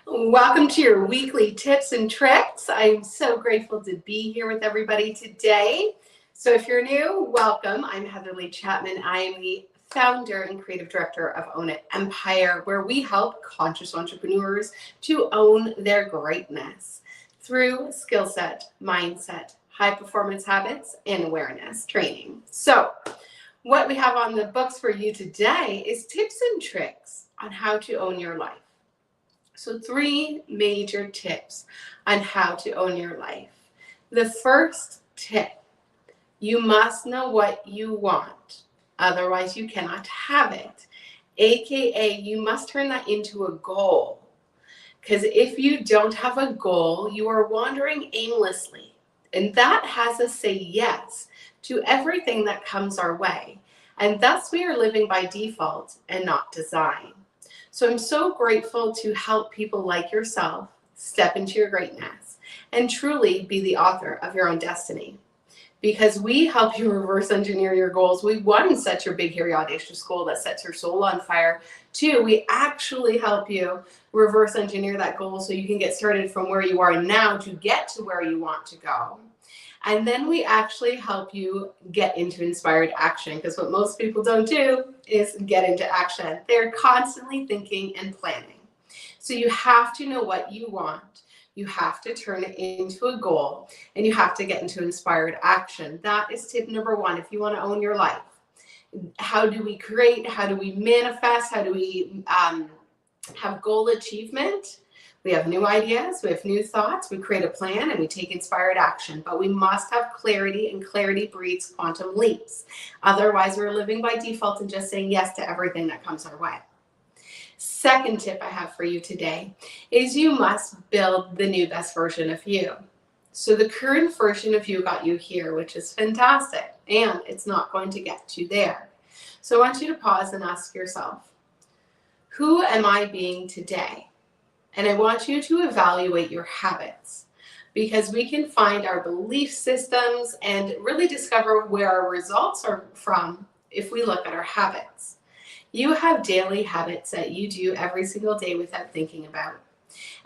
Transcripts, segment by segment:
Welcome to your weekly tips and tricks. I'm so grateful to be here with everybody today. So if you're new, welcome. I'm Heather Chapman. I am the founder and creative director of Own It Empire, where we help conscious entrepreneurs to own their greatness through skill set, mindset, high performance habits, and awareness training. So what we have on the books for you today is tips and tricks on how to own your life. So 3 major tips on how to own your life. The first tip, you must know what you want. Otherwise, you cannot have it. AKA, you must turn that into a goal. Because if you don't have a goal, you are wandering aimlessly. And that has us say yes to everything that comes our way. And thus we are living by default and not design. So I'm so grateful to help people like yourself step into your greatness and truly be the author of your own destiny. Because we help you reverse engineer your goals. We, one, set your big, hairy, audacious goal that sets your soul on fire. 2, we actually help you reverse engineer that goal so you can get started from where you are now to get to where you want to go. And then we actually help you get into inspired action, because what most people don't do is get into action. They're constantly thinking and planning. So you have to know what you want. You have to turn it into a goal, and you have to get into inspired action. That is tip number 1 if you want to own your life. How do we create? How do we manifest? How do we have goal achievement? We have new ideas, we have new thoughts, we create a plan, and we take inspired action. But we must have clarity, and clarity breeds quantum leaps. Otherwise, we're living by default and just saying yes to everything that comes our way. Second tip I have for you today is you must build the new best version of you. So the current version of you got you here, which is fantastic, and it's not going to get you there. So I want you to pause and ask yourself, who am I being today? And I want you to evaluate your habits, because we can find our belief systems and really discover where our results are from if we look at our habits. You have daily habits that you do every single day without thinking about.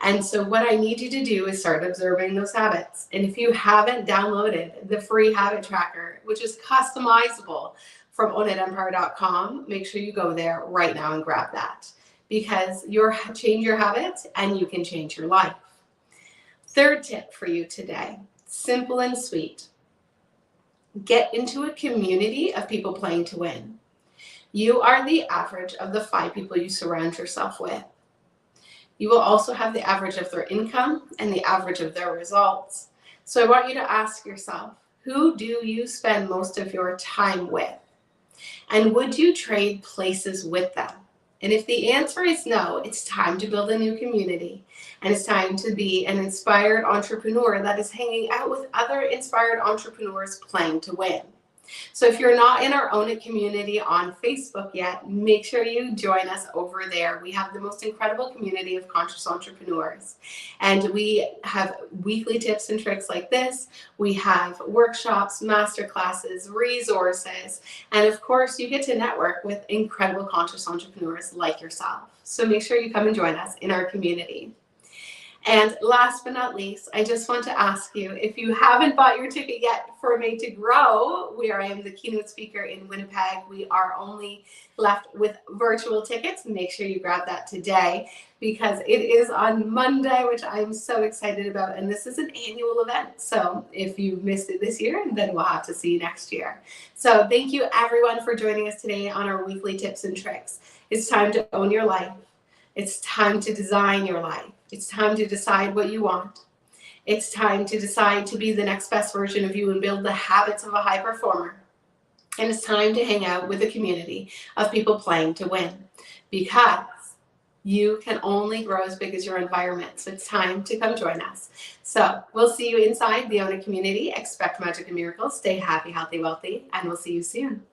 And so what I need you to do is start observing those habits. And if you haven't downloaded the free habit tracker, which is customizable from ownitempire.com, make sure you go there right now and grab that. Because you're change your habits and you can change your life. Third tip for you today, simple and sweet. Get into a community of people playing to win. You are the average of the 5 people you surround yourself with. You will also have the average of their income and the average of their results. So I want you to ask yourself, who do you spend most of your time with? And would you trade places with them? And if the answer is no, it's time to build a new community. And it's time to be an inspired entrepreneur that is hanging out with other inspired entrepreneurs playing to win. So if you're not in our Own It community on Facebook yet, make sure you join us over there. We have the most incredible community of conscious entrepreneurs. And we have weekly tips and tricks like this. We have workshops, masterclasses, resources, and of course, you get to network with incredible conscious entrepreneurs like yourself. So make sure you come and join us in our community. And last but not least, I just want to ask you, if you haven't bought your ticket yet for Made to Grow, where I am the keynote speaker in Winnipeg, we are only left with virtual tickets. Make sure you grab that today, because it is on Monday, which I'm so excited about. And this is an annual event. So if you missed it this year, then we'll have to see you next year. So thank you everyone for joining us today on our weekly tips and tricks. It's time to own your life. It's time to design your life. It's time to decide what you want. It's time to decide to be the next best version of you and build the habits of a high performer. And it's time to hang out with a community of people playing to win, because you can only grow as big as your environment. So it's time to come join us. So we'll see you inside the Own It community. Expect magic and miracles. Stay happy, healthy, wealthy, and we'll see you soon.